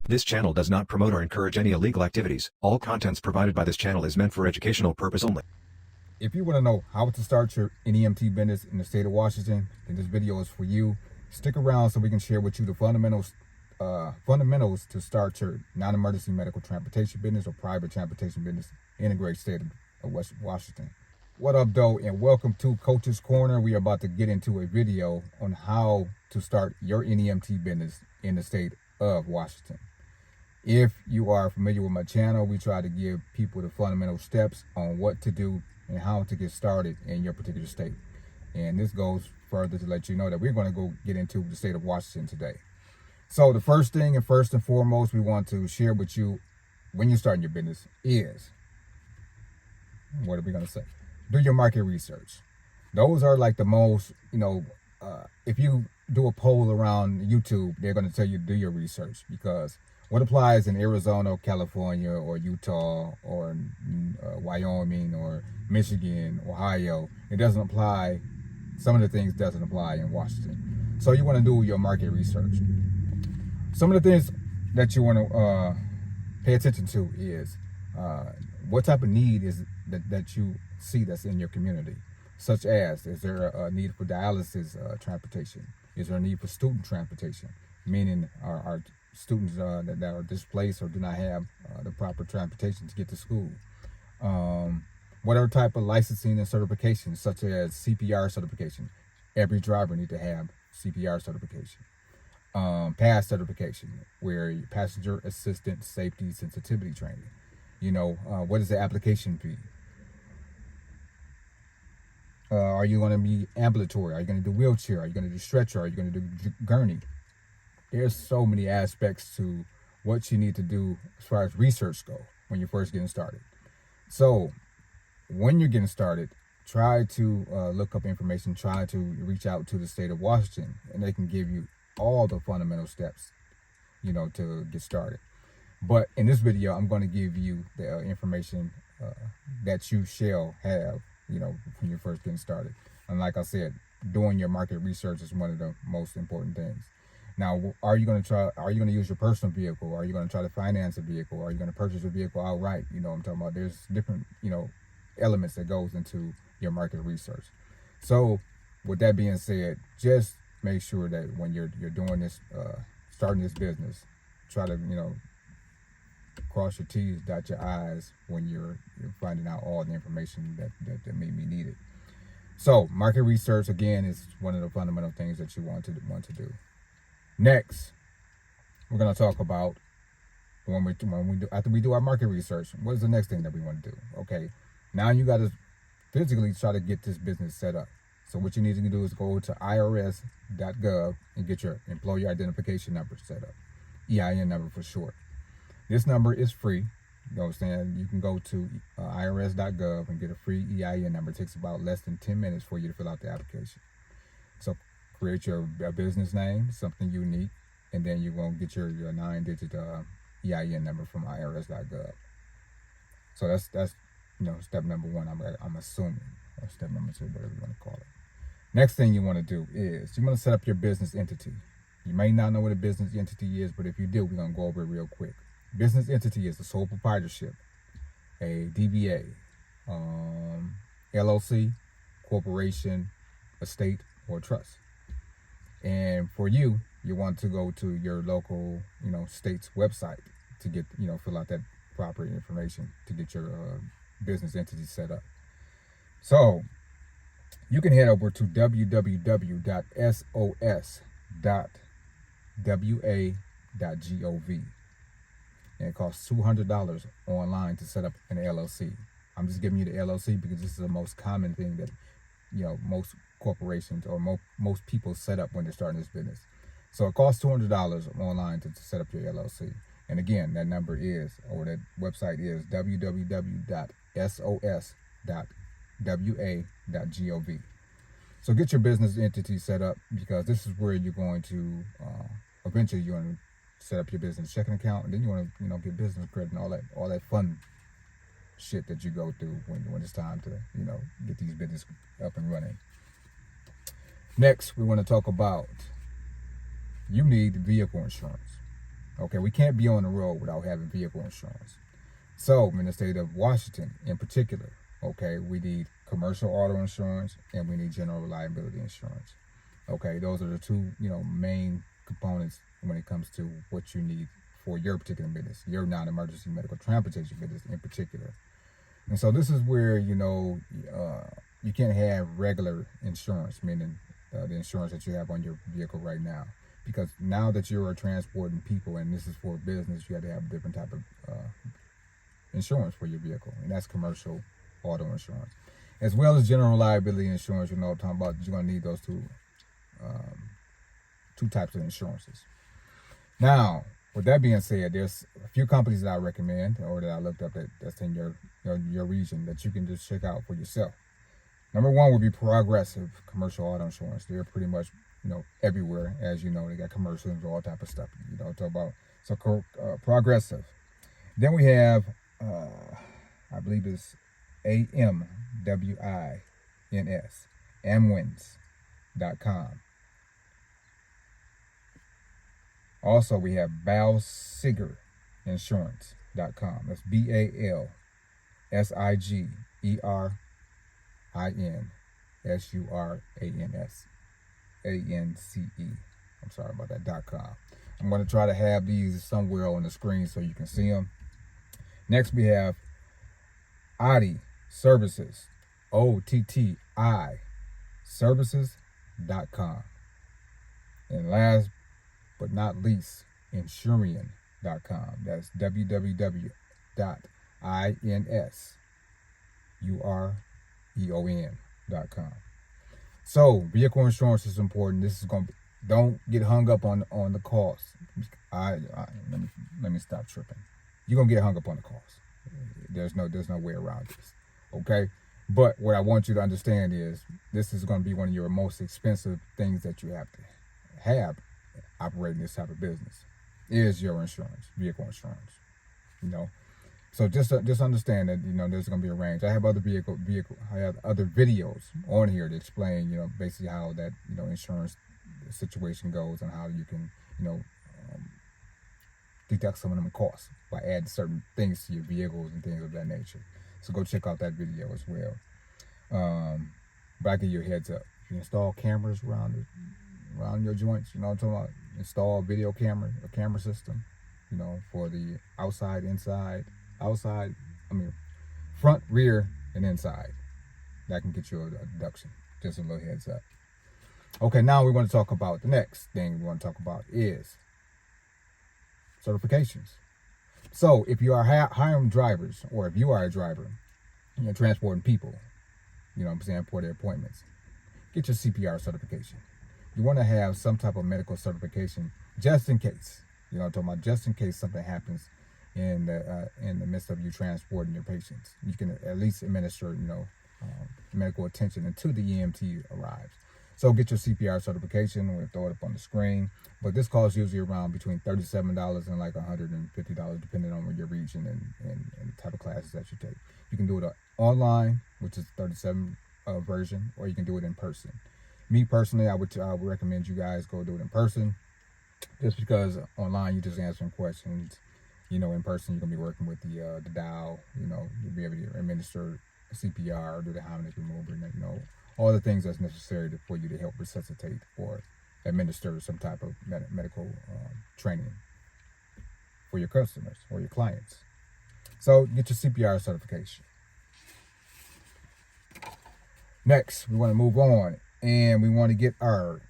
This channel does not promote or encourage any illegal activities. All contents provided by this channel is meant for educational purpose only. If you want to know how to start your NEMT business in the state of Washington, then this video is for you. Stick around so we can share with you the fundamentals to start your non-emergency medical transportation business or private transportation business in the great state of West Washington. What up, though, and welcome to Coach's Corner. We are about to get into a video on how to start your NEMT business in the state of Washington. If you are familiar with my channel, we try to give people the fundamental steps on what to do and how to get started in your particular state. And this goes further to let you know that we're going to go get into the state of Washington today. So the first thing and first and foremost we want to share with you when you're starting your business is, what are we going to say? Do your market research. Those are like the most, if you do a poll around YouTube, they're going to tell you to do your research, because what applies in Arizona, California, or Utah, or Wyoming, or Michigan, Ohio, it doesn't apply. Some of the things doesn't apply in Washington. So you want to do your market research. Some of the things that you want to pay attention to is what type of need is that you see that's in your community, such as, is there a need for dialysis transportation? Is there a need for student transportation, meaning our students that are displaced or do not have the proper transportation to get to school? Whatever type of licensing and certification, such as CPR certification. Every driver need to have CPR certification. PASS certification, where passenger assistant safety sensitivity training. What is the application fee? Are you going to be ambulatory? Are you going to do wheelchair? Are you going to do stretcher? Are you going to do gurney? There's so many aspects to what you need to do as far as research go when you're first getting started. So when you're getting started, try to look up information, try to reach out to the state of Washington, and they can give you all the fundamental steps, to get started. But in this video, I'm going to give you the information that you shall have, when you're first getting started. And like I said, doing your market research is one of the most important things. Now, are you going to use your personal vehicle? Are you going to try to finance a vehicle? Are you going to purchase a vehicle outright? I'm talking about, there's different, elements that goes into your market research. So with that being said, just make sure that when you're doing this, starting this business, try to, cross your T's, dot your I's when you're finding out all the information that may be needed. So market research, again, is one of the fundamental things that you want to do. Next, we're going to talk about after we do our market research, what is the next thing that we want to do? Okay, now you got to physically try to get this business set up. So what you need to do is go to irs.gov and get your employee identification number set up, EIN number for short. This number is free. You understand? You can go to irs.gov and get a free EIN number. It takes about less than 10 minutes for you to fill out the application. So create your business name, something unique, and then you're going to get your 9-digit EIN number from irs.gov. So that's step number one, I'm assuming, or step number two, whatever you want to call it. Next thing you want to do is you want to set up your business entity. You may not know what a business entity is, but if you do, we're going to go over it real quick. Business entity is a sole proprietorship, a DBA, LLC, corporation, estate, or trust. And for you want to go to your local, state's website to get, fill out that proper information to get your business entity set up. So you can head over to www.sos.wa.gov. And it costs $200 online to set up an LLC. I'm just giving you the LLC because this is the most common thing that, most corporations or most people set up when they're starting this business. So it costs $200 online to set up your LLC. And again, that number is, or that website is www.sos.wa.gov. So get your business entity set up, because this is where you're going to, eventually you're going to set up your business checking account, and then you want to, get business credit and all that fun shit that you go through when it's time to, get these business up and running. Next, we want to talk about, you need vehicle insurance. Okay, we can't be on the road without having vehicle insurance. So in the state of Washington in particular, okay, we need commercial auto insurance and we need general liability insurance. Okay, those are the two, main components when it comes to what you need for your particular business, your non-emergency medical transportation business in particular. And so this is where, you can't have regular insurance, meaning the insurance that you have on your vehicle right now. Because now that you are transporting people and this is for business, you have to have a different type of insurance for your vehicle, and that's commercial auto insurance, as well as general liability insurance. I'm talking about you're going to need those two types of insurances. Now, with that being said, there's a few companies that I recommend or that I looked up that's in your region that you can just check out for yourself. Number one would be Progressive Commercial Auto Insurance. They're pretty much everywhere, as you know. They got commercials and all type of stuff. Talk about Progressive. Then we have I believe it's AMWINS, amwins.com. Also, we have balsigerinsurance.com. That's BALSIGERINSURANSANCE. I'm sorry about that .com. I'm going to try to have these somewhere on the screen so you can see them. Next, we have OTTI Services, OTTI Services.com. And last but not least, Insurian.com. That's www.insureon.com. So, vehicle insurance is important. This is going to don't get hung up on the cost. Let me stop tripping. You're gonna get hung up on the cost. There's no way around this. Okay? But what I want you to understand is this is gonna be one of your most expensive things that you have to have operating this type of business is your insurance, vehicle insurance. So just understand that there's gonna be a range. I have other I have other videos on here to explain basically how that insurance situation goes and how you can deduct some of them costs by adding certain things to your vehicles and things of that nature. So go check out that video as well. But I give you a heads up. If you install cameras around your joints, what I'm talking about, install a camera system, for the outside, inside, front, rear, and inside. That can get you a deduction. Just a little heads up. Okay, now we want to talk about the next thing we want to talk about is certifications. So if you are hiring drivers, or if you are a driver, you're transporting people, for their appointments, get your CPR certification. You want to have some type of medical certification just in case. I'm talking about just in case something happens in the midst of you transporting your patients. You can at least administer, medical attention until the EMT arrives. So get your CPR certification. We'll throw it up on the screen. But this costs usually around between $37 and like $150, depending on where your region and the type of classes that you take. You can do it online, which is the $37 version, or you can do it in person. Me personally, I would recommend you guys go do it in person, just because online you're just answering questions. In person you're gonna be working with the dial. You'll be able to administer CPR, do the harmonic remover, all the things that's necessary for you to help resuscitate or administer some type of medical training for your customers or your clients. So get your CPR certification. Next, we want to move on, and we want to get our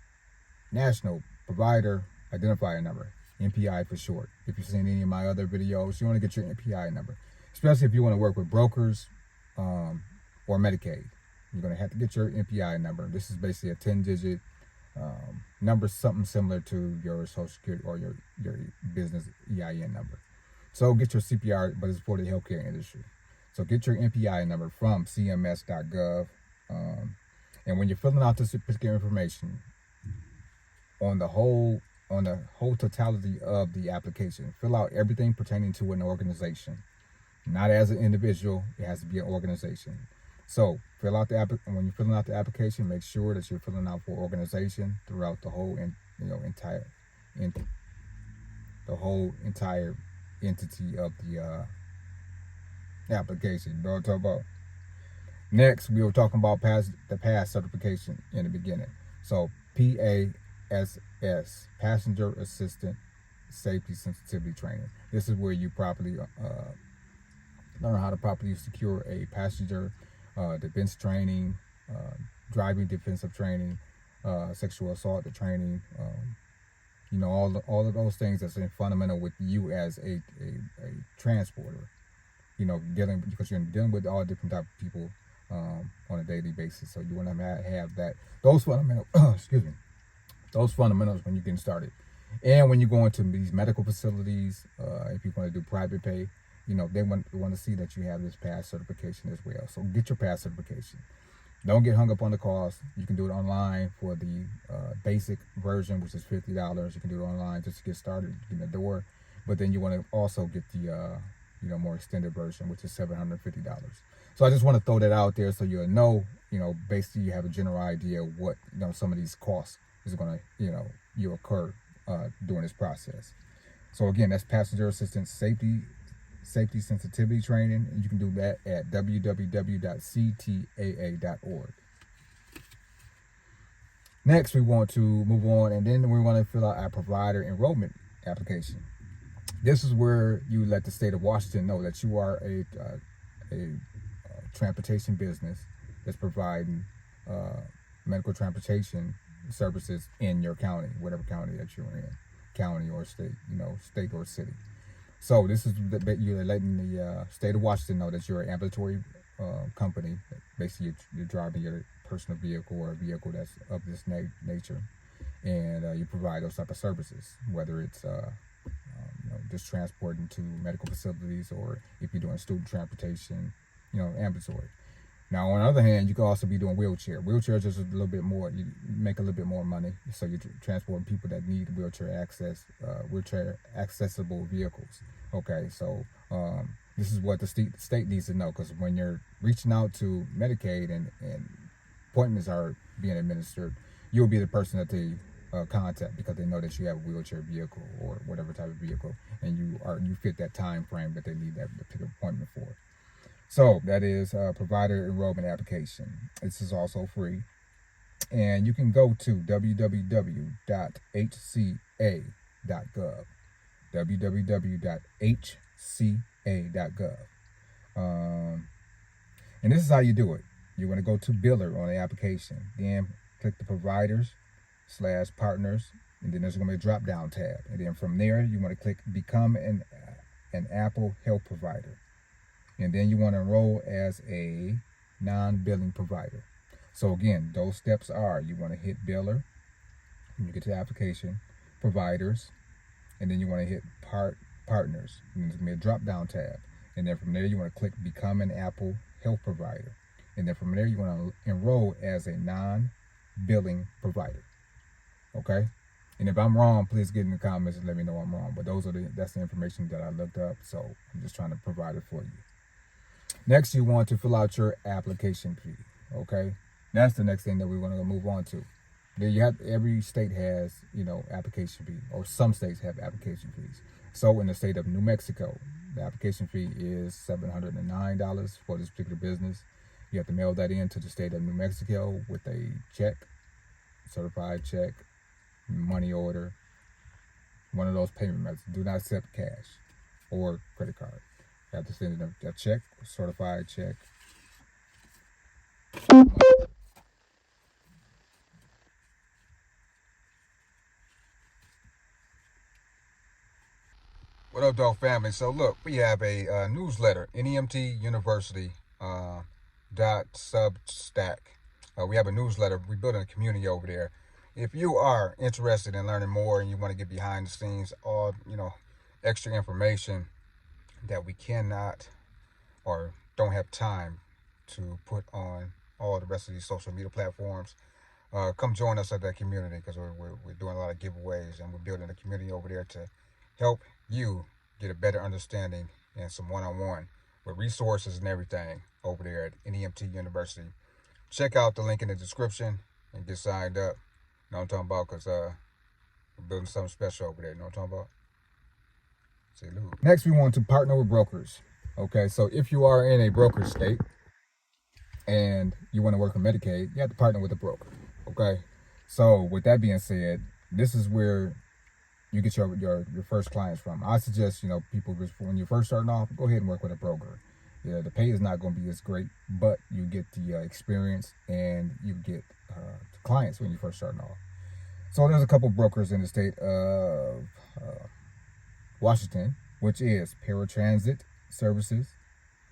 National Provider Identifier Number, NPI for short. If you've seen any of my other videos, you want to get your NPI number, especially if you want to work with brokers or Medicaid. You're going to have to get your NPI number. This is basically a 10-digit number, something similar to your Social Security or your business EIN number. So get your CPR, but it's for the healthcare industry. So get your NPI number from cms.gov. And when you're filling out this particular information, on the whole totality of the application, fill out everything pertaining to an organization. Not as an individual, it has to be an organization. So when you're filling out the application, make sure that you're filling out for organization throughout the whole the whole entire entity of the application. You know what I'm talking about? Next, we were talking about the PASS certification in the beginning. So PASS, Passenger Assistant Safety Sensitivity Training. This is where you properly learn how to properly secure a passenger, defense training, driving defensive training, sexual assault training. All of those things that's fundamental with you as a transporter. Because you're dealing with all different type of people on a daily basis. So you want to have those fundamental those fundamentals when you're getting started. And when you go into these medical facilities, if you want to do private pay, they want to see that you have this PASS certification as well. So get your PASS certification. Don't get hung up on the cost. You can do it online for the basic version, which is $50. You can do it online just to get started, get in the door. But then you want to also get the more extended version, which is $750. So I just want to throw that out there so you'll know, basically you have a general idea of what some of these costs is going to you occur during this process. So again, that's passenger assistance safety sensitivity training, and you can do that at www.ctaa.org. Next, we want to move on, and then we want to fill out our provider enrollment application. This is where you let the state of Washington know that you are a transportation business that's providing medical transportation services in your county, whatever county that you're in, county or state, state or city. So this is you're letting the state of Washington know that you're an ambulatory company. Basically, you're driving your personal vehicle or a vehicle that's of this nature, and you provide those type of services, whether it's just transporting to medical facilities, or if you're doing student transportation, ambulatory. Now, on the other hand, you can also be doing wheelchair. Wheelchair is just a little bit more, you make a little bit more money. So you're transporting people that need wheelchair accessible vehicles. Okay, so this is what the state needs to know, because when you're reaching out to Medicaid and appointments are being administered, you'll be the person that they contact, because they know that you have a wheelchair vehicle or whatever type of vehicle, and you fit that time frame that they need that particular appointment for. So that is provider enrollment application. This is also free, and you can go to www.hca.gov, www.hca.gov, and this is how you do it. You want to go to Biller on the application, then click the providers/partners, and then there's going to be a drop down tab, and then from there you want to click become an Apple Health Provider. And then you want to enroll as a non-billing provider. So again, those steps are, you want to hit Biller, when you get to the application, providers, and then you want to hit partners. And there's going to be a drop-down tab. And then from there, you want to click Become an Apple Health Provider. And then from there, you want to enroll as a non-billing provider. Okay? And if I'm wrong, please get in the comments and let me know I'm wrong. But that's the information that I looked up, so I'm just trying to provide it for you. Next, you want to fill out your application fee. Okay, that's the next thing that we want to move on to. Then every state has application fee, or some states have application fees. So in the state of New Mexico, the application fee is $709 for this particular business. You have to mail that in to the state of New Mexico with a check, certified check, money order, one of those payment methods. Do not accept cash or credit card. You have to send in a check, a certified check. What up, dog family? So look, we have a newsletter, Nemt University .substack. We have a newsletter. We're building a community over there. If you are interested in learning more and you want to get behind the scenes, all extra information that we cannot or don't have time to put on all the rest of these social media platforms, come join us at that community, because we're doing a lot of giveaways, and we're building a community over there to help you get a better understanding and some one-on-one with resources and everything over there at Nemt University. Check out the link in the description and get signed up. You know what I'm talking about? Because we're building something special over there. You know what I'm talking about? Next, we want to partner with brokers. Okay, so if you are in a broker state and you want to work with Medicaid, you have to partner with a broker. Okay, so with that being said, this is where you get your first clients from. I suggest, people, when you're first starting off, go ahead and work with a broker. Yeah, the pay is not going to be as great, but you get the experience and you get clients when you're first starting off. So there's a couple brokers in the state of Washington, which is Paratransit Services,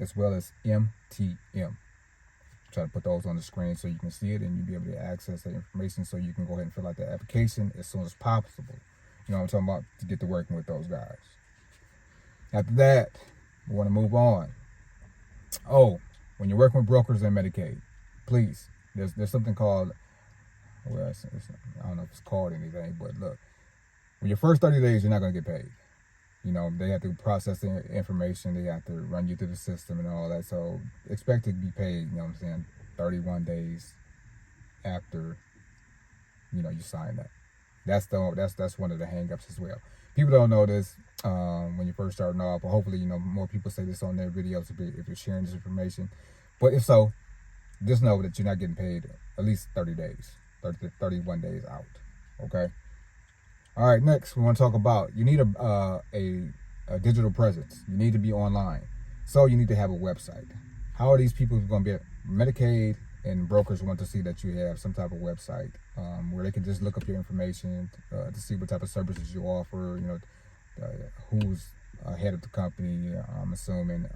as well as MTM. Try to put those on the screen so you can see it and you'll be able to access that information so you can go ahead and fill out the application as soon as possible. You know what I'm talking about, to get to working with those guys. After that, we want to move on. Oh, when you're working with brokers and Medicaid, please, there's something called, well, I don't know if it's called anything, but look, when your first 30 days, you're not going to get paid. They have to process the information, they have to run you through the system and all that. So expect to be paid, 31 days after, you sign that. That's one of the hang-ups as well. People don't know this when you're first starting off, but hopefully, more people say this on their videos if you're sharing this information. But if so, just know that you're not getting paid at least 30 days, 31 days out, okay? All right, next, we want to talk about, you need a digital presence. You need to be online. So you need to have a website. How are these people going to be? Medicaid and brokers want to see that you have some type of website where they can just look up your information to see what type of services you offer, who's head of the company, I'm assuming,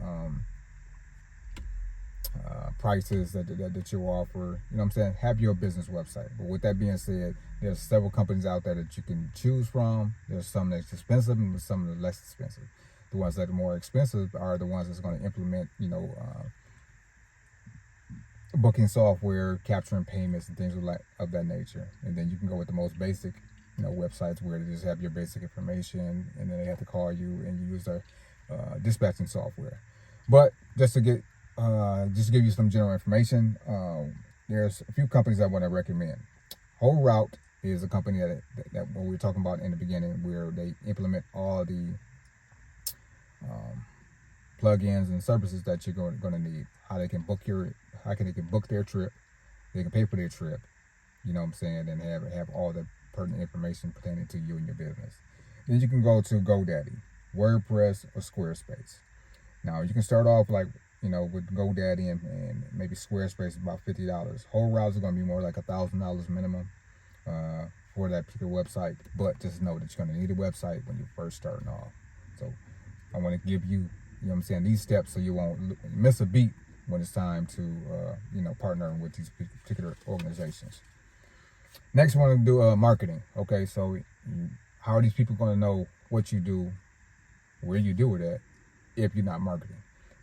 prices that you offer, have your business website. But with that being said, there's several companies out there that you can choose from. There's some that's expensive and some that are less expensive. The ones that are more expensive are the ones that's going to implement, booking software, capturing payments and things of that nature. And then you can go with the most basic, websites where they just have your basic information and then they have to call you and you use their dispatching software. But just to give you some general information, there's a few companies I want to recommend. Whole Route is a company that what we were talking about in the beginning, where they implement all the plugins and services that you're going to need. How they can book their trip, they can pay for their trip, and have all the pertinent information pertaining to you and your business. Then you can go to GoDaddy, WordPress, or Squarespace. Now you can start off with GoDaddy and maybe Squarespace, about $50. Whole Route is going to be more like $1,000 minimum for that particular website. But just know that you're going to need a website when you're first starting off. So I want to give you, these steps so you won't miss a beat when it's time to, partner with these particular organizations. Next, we want to do marketing. Okay, so how are these people going to know what you do, where you do it at, if you're not marketing?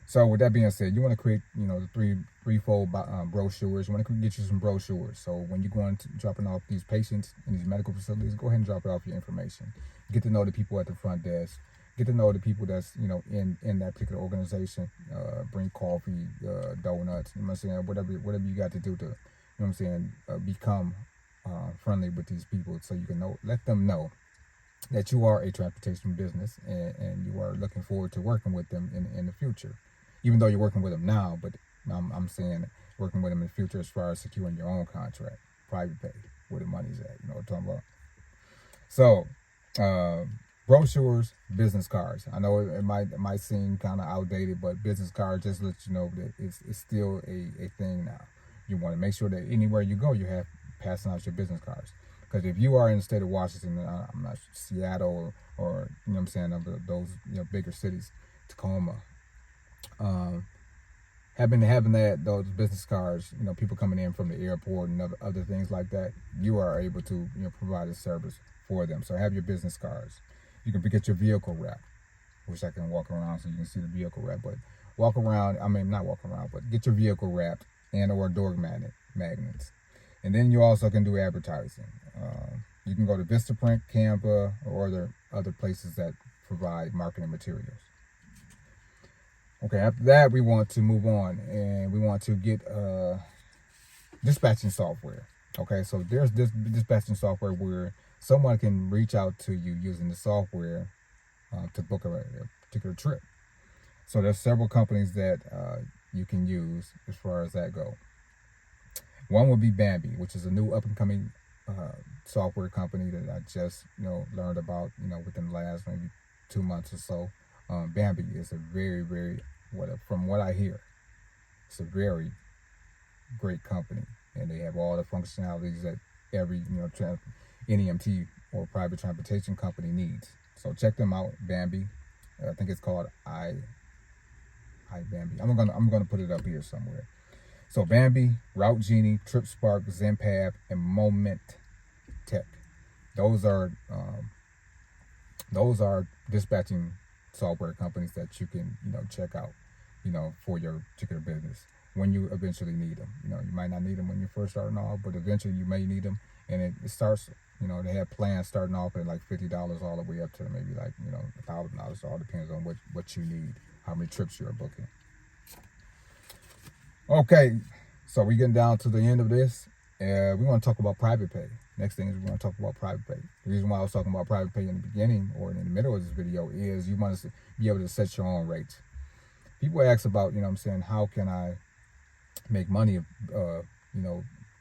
So with that being said, you want to create, the threefold brochures. You want to get you some brochures. So when you're going to dropping off these patients in these medical facilities, go ahead and drop off your information. Get to know the people at the front desk. Get to know the people that's, in that particular organization. Bring coffee, donuts, whatever you got to do to, become friendly with these people, so you can let them know that you are a transportation business and you are looking forward to working with them in the future. Even though you're working with them now, but I'm saying working with them in the future as far as securing your own contract, private pay, where the money's at, what I'm talking about. So, brochures, business cards. I know it might seem kind of outdated, but business cards just let you know that it's still a thing now. You want to make sure that anywhere you go, you have passing out your business cards. Because if you are in the state of Washington, I'm not Seattle or those bigger cities, Tacoma, having those business cards, people coming in from the airport and other things like that, you are able to provide a service for them. So have your business cards. You can get your vehicle wrap, which I can walk around so you can see the vehicle wrap. But get your vehicle wrapped and or door magnets. And then you also can do advertising. You can go to Vistaprint, Canva, or other places that provide marketing materials. Okay, after that, we want to move on and we want to get dispatching software. Okay, so there's this dispatching software where someone can reach out to you using the software to book a particular trip. So there's several companies that you can use as far as that go. One would be Bambi, which is a new up and coming software company that I just learned about within the last maybe 2 months or so. Bambi is a very from what I hear, it's a very great company, and they have all the functionalities that every NEMT or private transportation company needs. So check them out, Bambi. I think it's called Bambi. I'm gonna put it up here somewhere. So Bambi, Route Genie, TripSpark, Zenpath, and Moment Tech. Those are dispatching software companies that you can check out for your particular business when you eventually need them. You might not need them when you're first starting off, but eventually you may need them. And it starts, they have plans starting off at like $50 all the way up to maybe like $1,000. It all depends on what you need, how many trips you're booking. Okay, so we're getting down to the end of this. We're going to talk about private pay. Next thing is we're going to talk about private pay. The reason why I was talking about private pay in the beginning or in the middle of this video is you want to be able to set your own rates. People ask about, how can I make money if,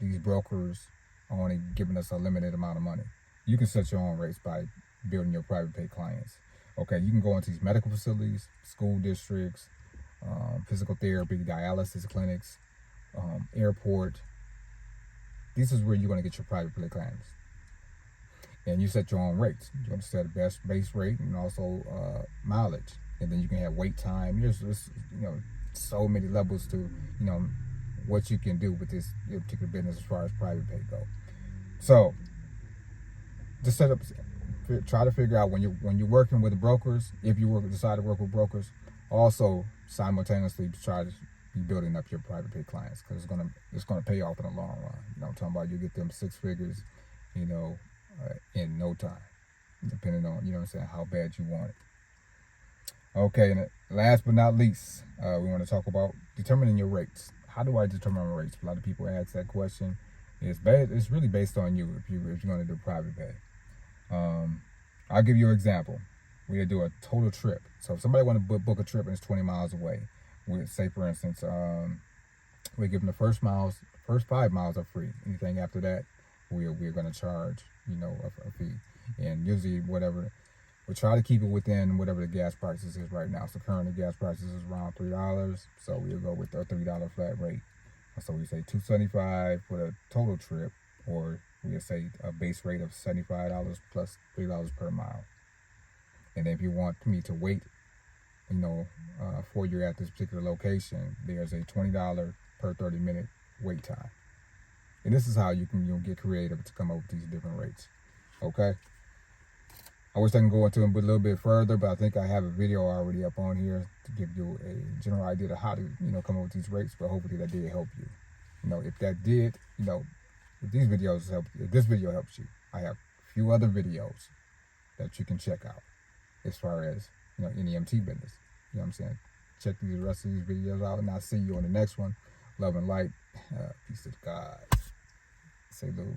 these brokers are only giving us a limited amount of money. You can set your own rates by building your private pay clients. Okay, you can go into these medical facilities, school districts, physical therapy, dialysis clinics, airport. This is where you're going to get your private pay clients. And you set your own rates. You're going to set a base rate and also mileage. And then you can have wait time. There's so many levels to what you can do with this particular business as far as private pay go. So just try to figure out when you're working with brokers, if you decide to work with brokers, also simultaneously try to be building up your private pay clients, because it's gonna pay off in the long run. I'm talking about you get them 6 figures, in no time, depending on how bad you want it. Okay, and last but not least, we want to talk about determining your rates. How do I determine my rates? A lot of people ask that question. It's really based on you if you're going to do private pay. I'll give you an example. We do a total trip. So if somebody want to book a trip and it's 20 miles away, we say for instance, we give them the first 5 miles are free. Anything after that, we're going to charge a fee, and usually we try to keep it within whatever the gas prices is right now. So currently gas prices is around $3, so we'll go with a $3 flat rate. So we say $275 for the total trip, or we'll say a base rate of $75 plus $3 per mile. And if you want me to wait, for you at this particular location, there's a $20 per 30-minute wait time. And this is how you can get creative to come up with these different rates. Okay. I wish I can go into it a little bit further, but I think I have a video already up on here to give you a general idea of how to, come up with these rates. But hopefully that did help you. If that did, if this video helps you, I have a few other videos that you can check out as far as, NEMT business. You know what I'm saying? Check the rest of these videos out, and I'll see you on the next one. Love and light. Peace to God. Say Lou.